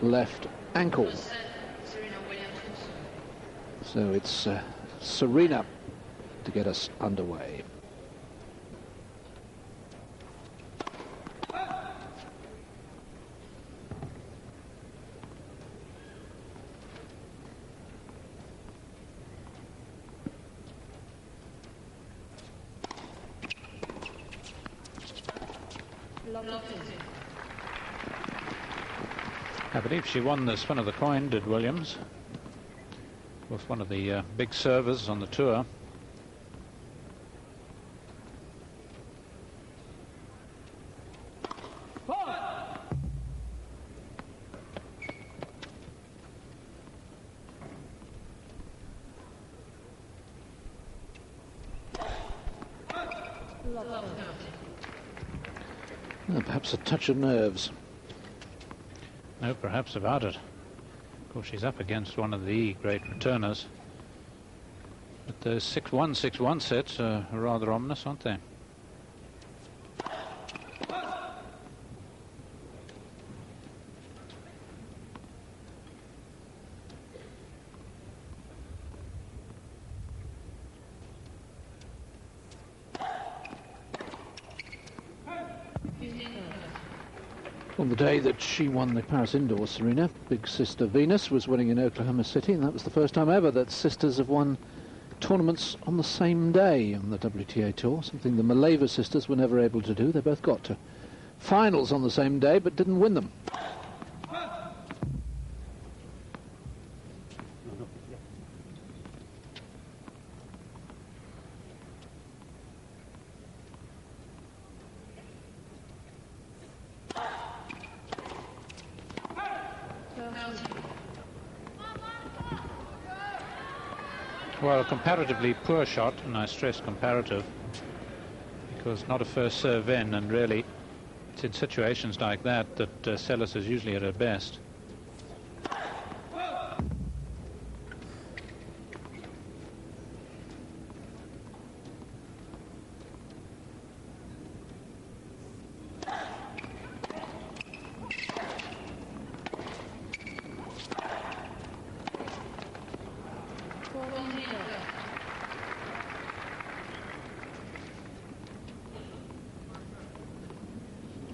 left ankle. So it's Serena to get us underway. I believe she won the spin of the coin, did Williams, with one of the big servers on the tour. Perhaps a touch of nerves. No, perhaps about it. Of course, she's up against one of the great returners. But those 6-1, 6-1 sets are rather ominous, aren't they? On the day that she won the Paris Indoor, Serena, big sister Venus was winning in Oklahoma City, and that was the first time ever that sisters have won tournaments on the same day on the WTA Tour, something the Maleva sisters were never able to do. They both got to finals on the same day but didn't win them. Well, a comparatively poor shot, and I stress comparative, because not a first serve in, and really it's in situations like that that Seles is usually at her best.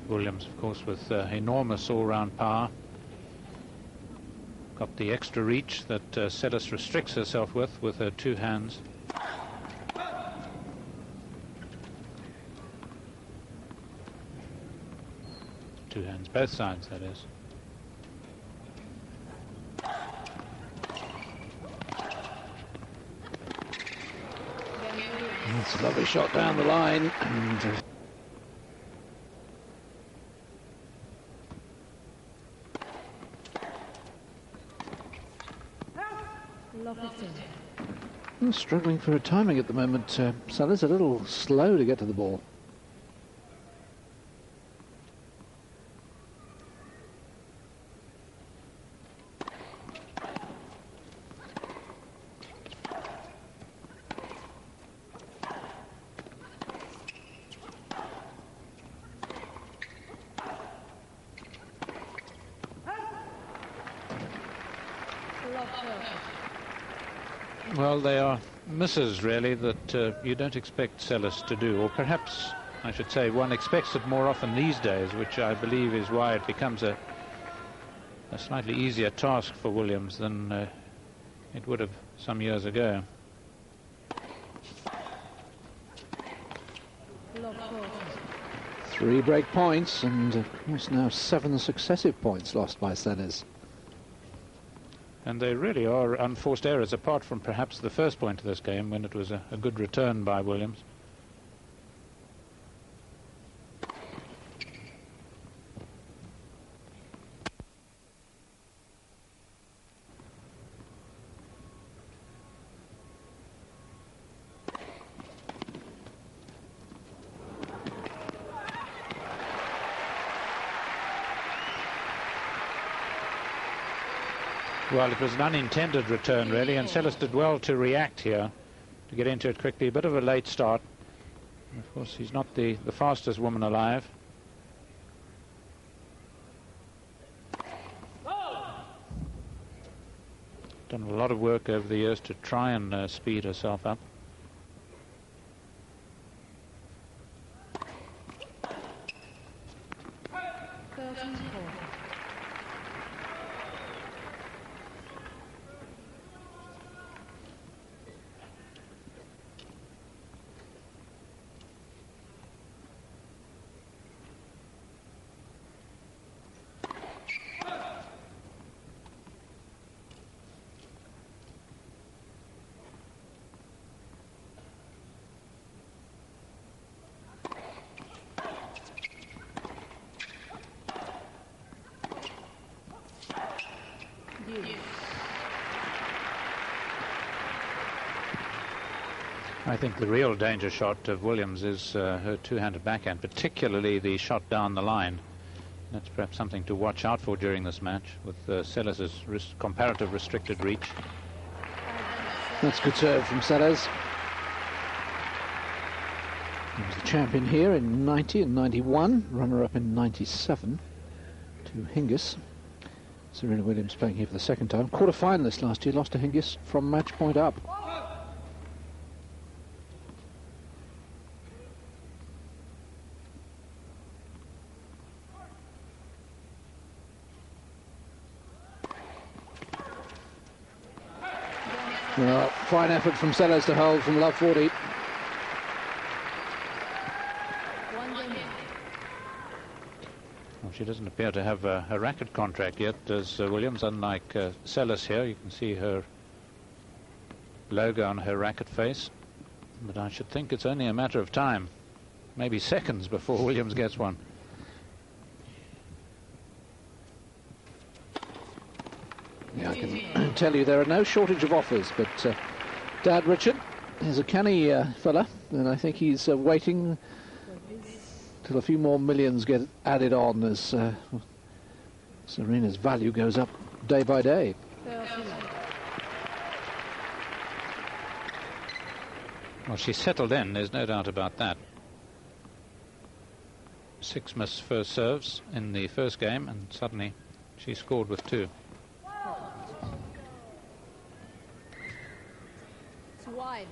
Williams, of course, with enormous all-round power. Got the extra reach that Seles restricts herself with her two hands. Two hands, both sides, that is. It's a lovely shot down the line, and struggling for a timing at the moment. Seles a little slow to get to the ball. Well, they are misses, really, that you don't expect Seles to do, or perhaps, I should say, one expects it more often these days, which I believe is why it becomes a slightly easier task for Williams than it would have some years ago. Three break points, and of course now 7 successive points lost by Seles. And they really are unforced errors, apart from perhaps the first point of this game when it was a good return by Williams. Well, it was an unintended return, really, and Seles did well to react here, to get into it quickly. A bit of a late start. And of course, he's not the fastest woman alive. Done a lot of work over the years to try and speed herself up. I think the real danger shot of Williams is her two-handed backhand, particularly the shot down the line. That's perhaps something to watch out for during this match, with Seles' comparative restricted reach. That's good serve from Seles. He was the champion here in 90 and 91, runner-up in 97 to Hingis. Serena Williams playing here for the second time. Quarter-finalist last year, lost to Hingis from match point up. Well, fine effort from Seles to hold from love 40. Well, she doesn't appear to have a racket contract yet, does Williams, unlike Seles here. You can see her logo on her racket face. But I should think it's only a matter of time, maybe seconds, before Williams gets one. Yeah, I can tell you there are no shortage of offers, but Dad Richard is a canny fella, and I think he's waiting till a few more millions get added on as Serena's value goes up day by day. Well, she settled in, there's no doubt about that. 6 missed first serves in the first game, and suddenly she scored with 2. Wide.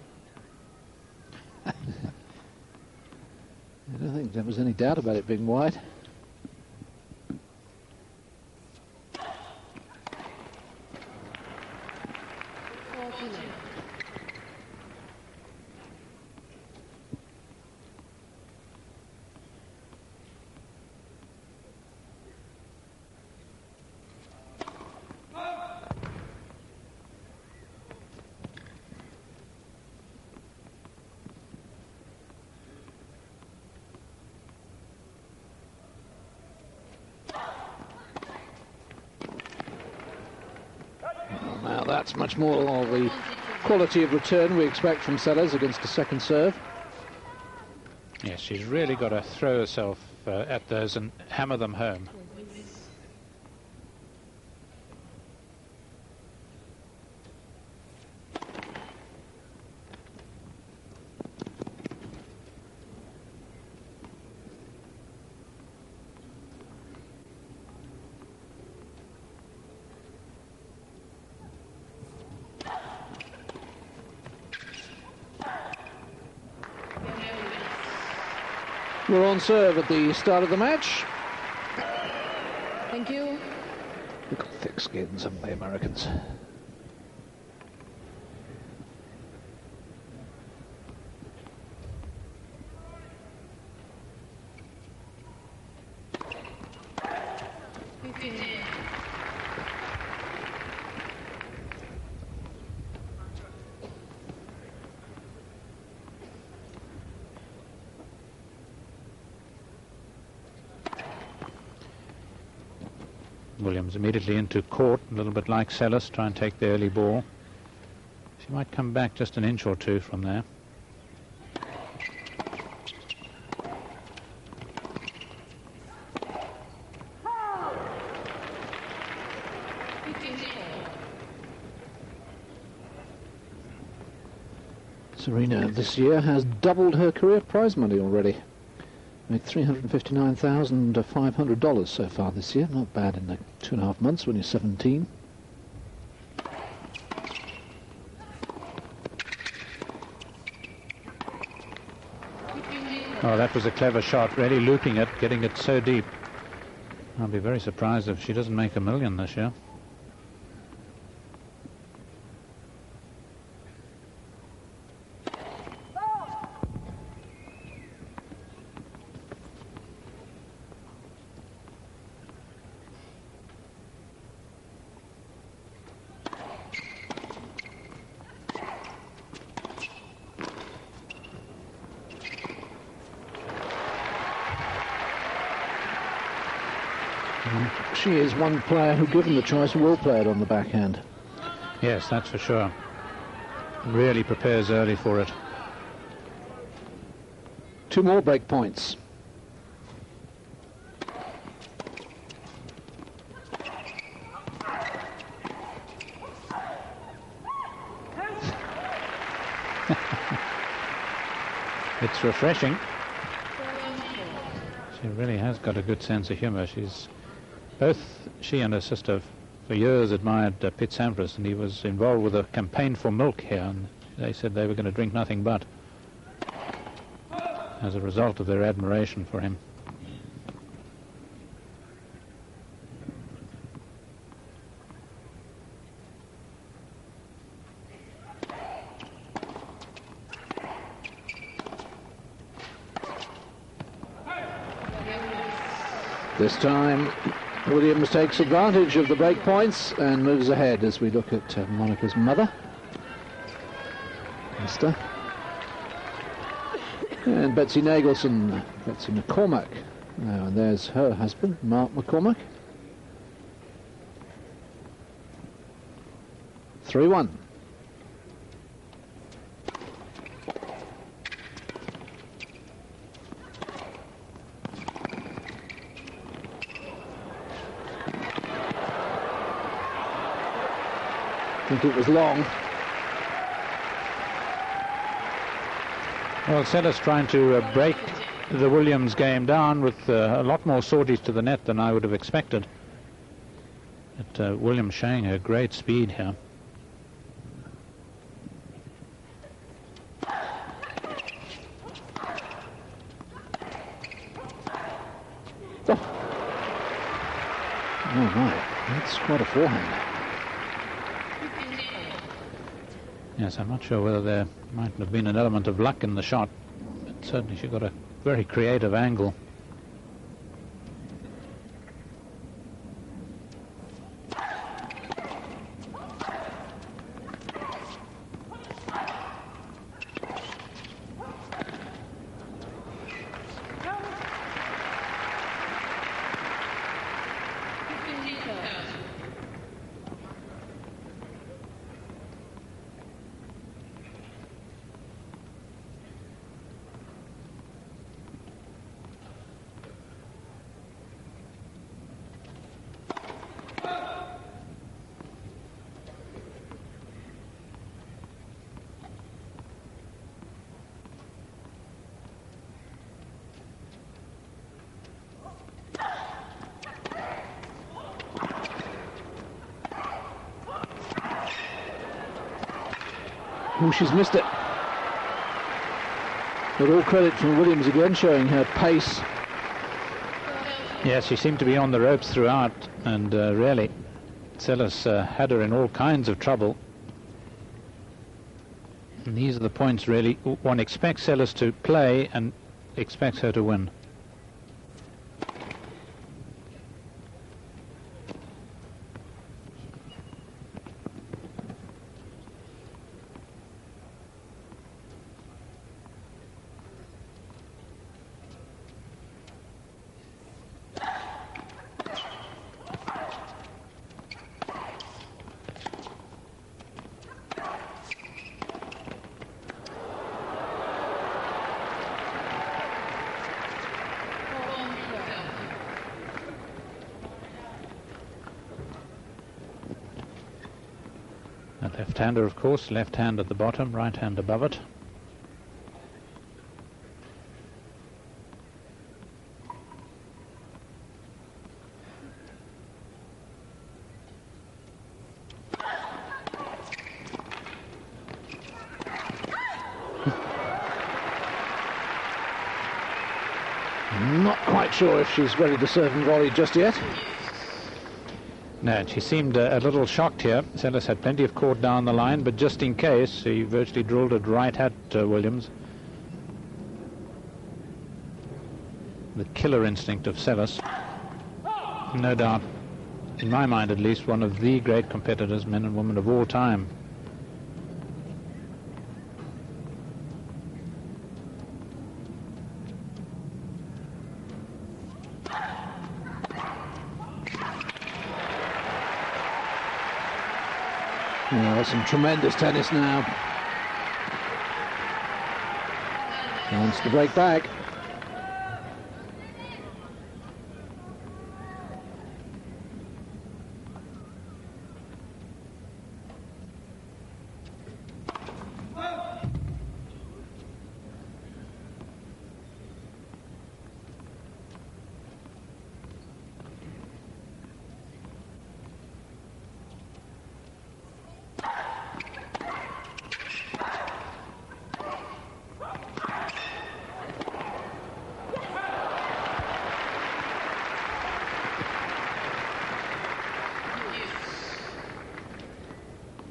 I don't think there was any doubt about it being wide. Now that's much more of the quality of return we expect from Seles against a second serve. Yes, she's really got to throw herself at those and hammer them home. We're on serve at the start of the match. Thank you. They've got thick skin, some of the Americans. Williams immediately into court, a little bit like Seles, try and take the early ball. She might come back just an inch or two from there. Serena this year has doubled her career prize money already. Made $359,500 so far this year. Not bad in the 2.5 months when you're 17. Oh, that was a clever shot, really looping it, getting it so deep. I'll be very surprised if she doesn't make $1 million this year. She is one player who, given the choice, will play it on the backhand. Yes, that's for sure. Really prepares early for it. 2 more break points. It's refreshing. She really has got a good sense of humour. Both she and her sister for years admired Pitt Sampras, and he was involved with a campaign for milk here, and they said they were going to drink nothing but as a result of their admiration for him. This time Williams takes advantage of the break points and moves ahead as we look at Monica's mother, Esther, and Betsy Nagelson, Betsy McCormack. Now, and there's her husband, Mark McCormack. 3-1. I think it was long. Well, Seles trying to break the Williams game down with a lot more sorties to the net than I would have expected. But Williams showing her great speed here. Oh my, that's quite a forehand. Yes, I'm not sure whether there mightn't have been an element of luck in the shot, but certainly she got a very creative angle. Oh, she's missed it. But all credit from Williams again, showing her pace. Yes, she seemed to be on the ropes throughout, and really, Seles had her in all kinds of trouble. And these are the points, really, one expects Seles to play and expects her to win. A left-hander, of course, left hand at the bottom, right hand above it. quite sure if she's ready to serve and volley just yet. No, she seemed a little shocked here. Seles had plenty of court down the line, but just in case, he virtually drilled it right at Williams. The killer instinct of Seles. No doubt, in my mind at least, one of the great competitors, men and women of all time. Oh, some tremendous tennis now. Wants to break back.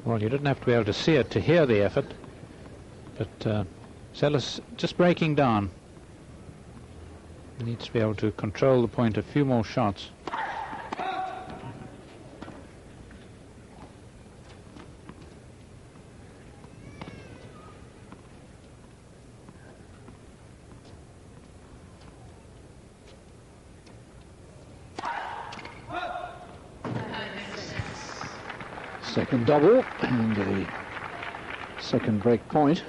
Well, you didn't have to be able to see it to hear the effort, but Seles just breaking down. He needs to be able to control the point a few more shots. Second double and a second break point.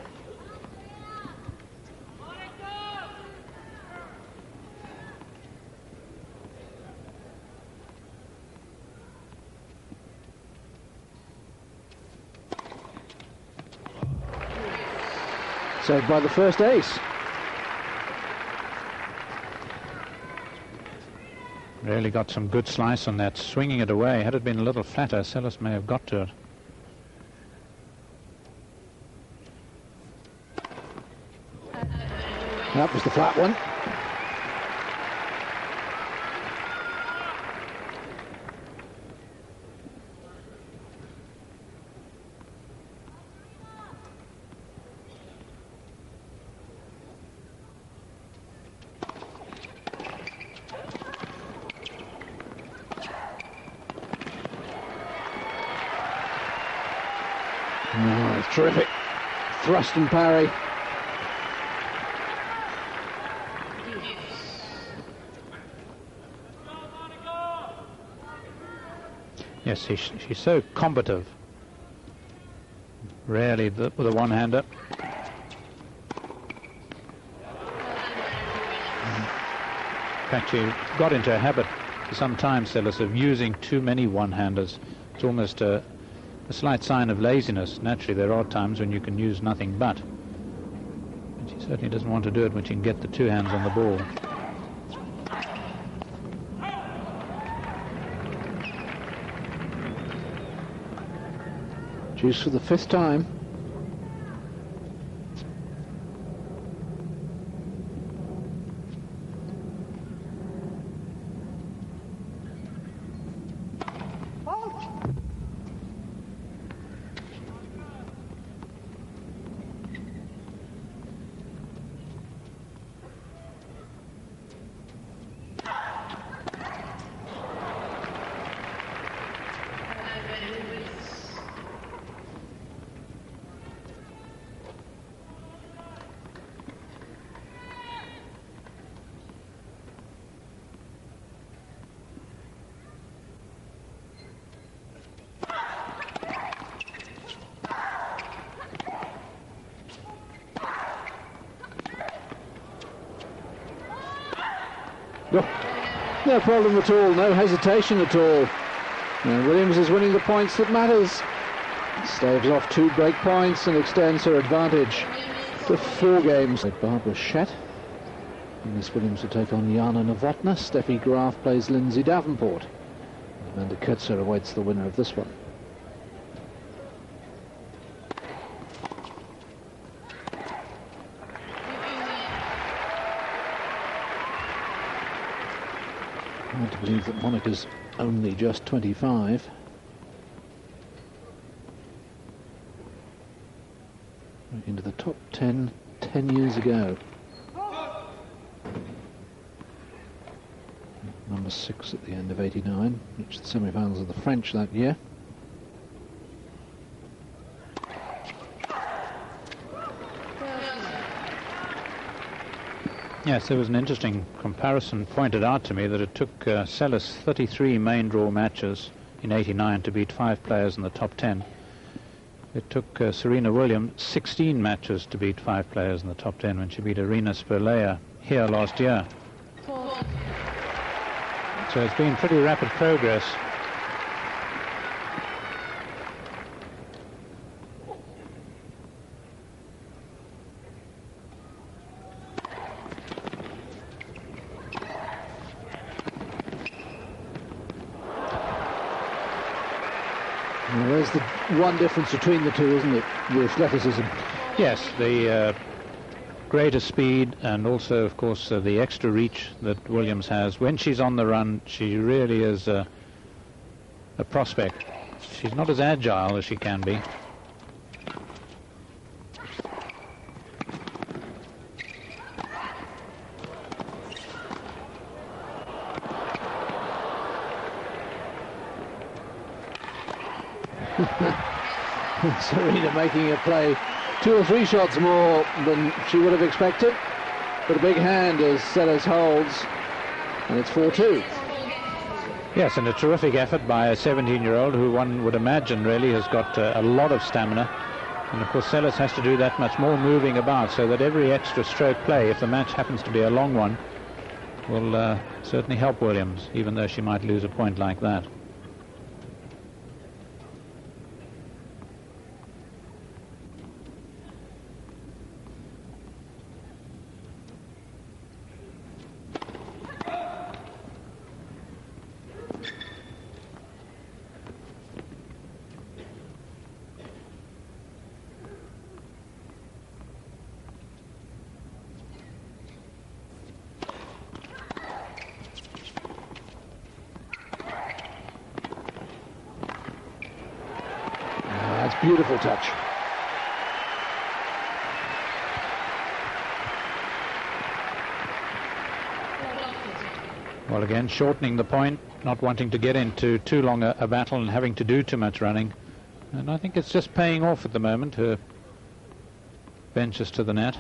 Saved by the first ace. Really got some good slice on that, swinging it away. Had it been a little flatter, Seles may have got to it. That was the flat one. Oh, terrific thrust and parry. Yes, she's so combative. Rarely with a one-hander. In fact, she got into a habit for some time, Seles, of using too many one-handers. It's almost a slight sign of laziness. Naturally, there are times when you can use nothing but. And she certainly doesn't want to do it when she can get the two hands on the ball. Juice for the fifth time. No problem at all, no hesitation at all. And Williams is winning the points that matters. Staves off 2 break points and extends her advantage to 4 games. Barbara Schett. Miss Williams will take on Jana Novotná. Steffi Graf plays Lindsay Davenport. Amanda Kurtzer awaits the winner of this one. believe that Monica's only just 25. Into the top 10 years ago. Number 6 at the end of 89, reached the semi-finals of the French that year. Yes, there was an interesting comparison pointed out to me that it took Seles 33 main draw matches in 89 to beat 5 players in the top 10. It took Serena Williams 16 matches to beat 5 players in the top 10 when she beat Arina Spurleya here last year. So it's been pretty rapid progress. Well, there's the one difference between the two, isn't it? The athleticism. Yes, the greater speed and also, of course, the extra reach that Williams has. When she's on the run, she really is a prospect. She's not as agile as she can be. Serena making her play 2 or 3 shots more than she would have expected, but a big hand as Seles holds, and it's 4-2. Yes, and a terrific effort by a 17-year-old who one would imagine really has got a lot of stamina. And of course Seles has to do that much more moving about, so that every extra stroke play, if the match happens to be a long one, will certainly help Williams, even though she might lose a point like that. Beautiful touch. Well, again, shortening the point, not wanting to get into too long a battle and having to do too much running. And I think it's just paying off at the moment. Her benches to the net.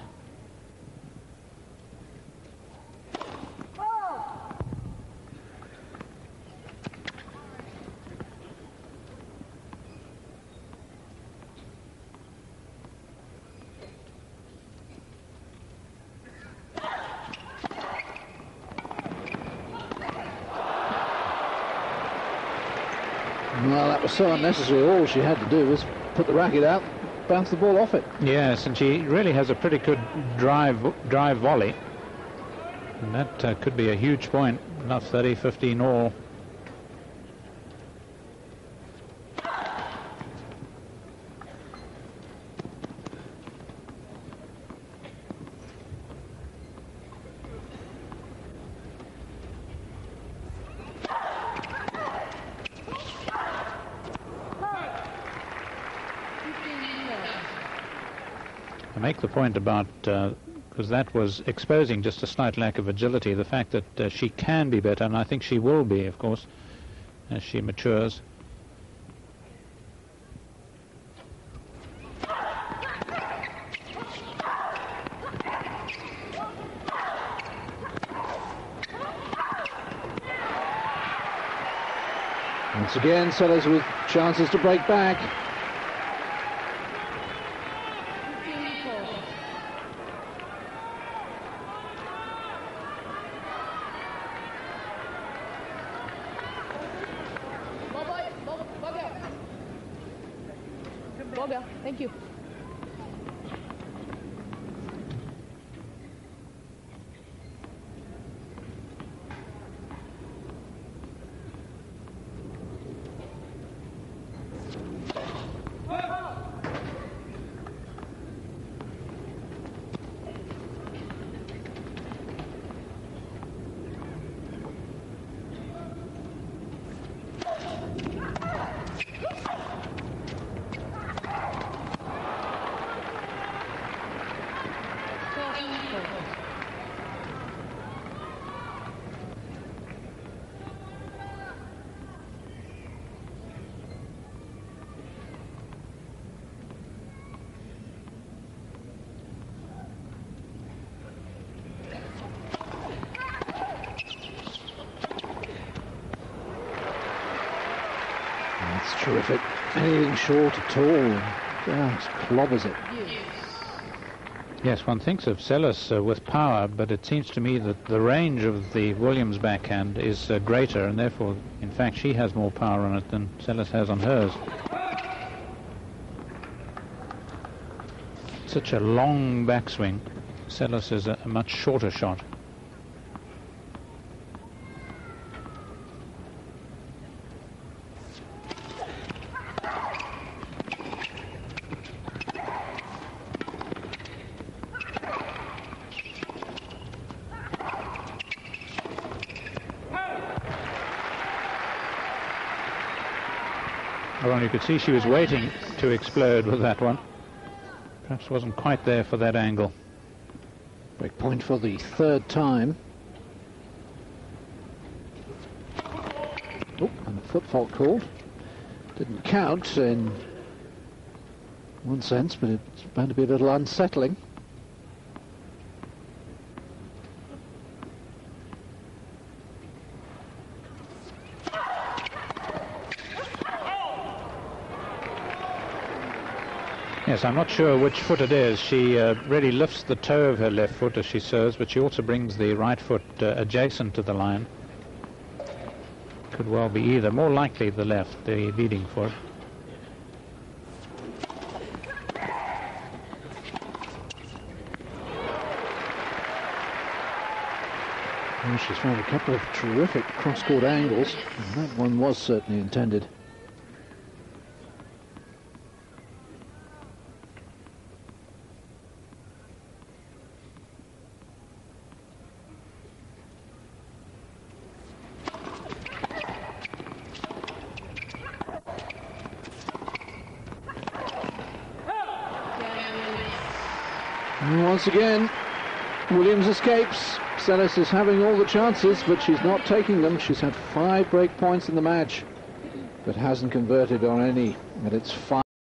Well, that was so unnecessary. All she had to do was put the racket out, bounce the ball off it. Yes, and she really has a pretty good drive volley. And that could be a huge point. Enough 30, 15 all. I make the point about, because that was exposing just a slight lack of agility, the fact that she can be better, and I think she will be, of course, as she matures. Once again, Seles with chances to break back. Thank you. terrific. Anything short at all, just clobbers it. Yes, one thinks of Seles with power, but it seems to me that the range of the Williams backhand is greater, and therefore, in fact, she has more power on it than Seles has on hers. Such a long backswing. Seles is a much shorter shot. Well, you could see she was waiting to explode with that one. Perhaps wasn't quite there for that angle. Break point for the third time. Oh, and a foot fault called. Didn't count in one sense, but it's bound to be a little unsettling. Yes, I'm not sure which foot it is. She really lifts the toe of her left foot as she serves, but she also brings the right foot adjacent to the line. Could well be either. More likely the left, the leading foot. Well, she's found a couple of terrific cross-court angles, and that one was certainly intended. And once again, Williams escapes. Seles is having all the chances, but she's not taking them. She's had 5 break points in the match, but hasn't converted on any. But it's 5.